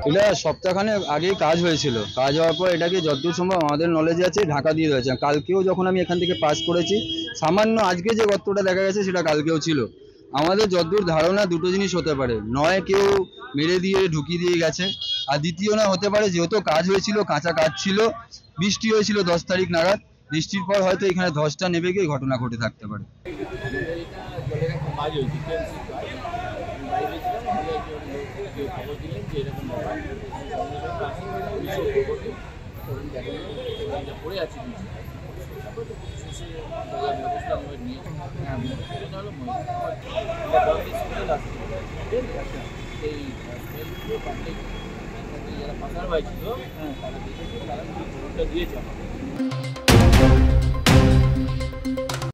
এটা সপ্তাহখানেক আগেই কাজ হয়েছিল। কাজ হওয়ার পর এটাকে যতদূর সম্ভব আমাদের নলেজে আছে ঢাকা দিয়ে রয়েছে। কালকেও যখন আমি এখান থেকে পাস করেছি, সামান্য আজকে যে গর্তটা দেখা গেছে সেটা কালকেও ছিল। আমাদের যতদূর ধারণা দুটো জিনিস হতে পারে, নয় কেউ মেরে দিয়ে ঢুকিয়ে দিয়ে গেছে, আর দ্বিতীয় না হতে পারে যেহেতু কাজ হয়েছিল, কাঁচা কাজ ছিল, বৃষ্টি হয়েছিল 10 তারিখ নাগাদ, বৃষ্টির পর হয়তো এখানে ধসটা নেমে গিয়ে ঘটনা ঘটে থাকতে পারে। যারা পাচার হয়েছিল তারা দিয়েছে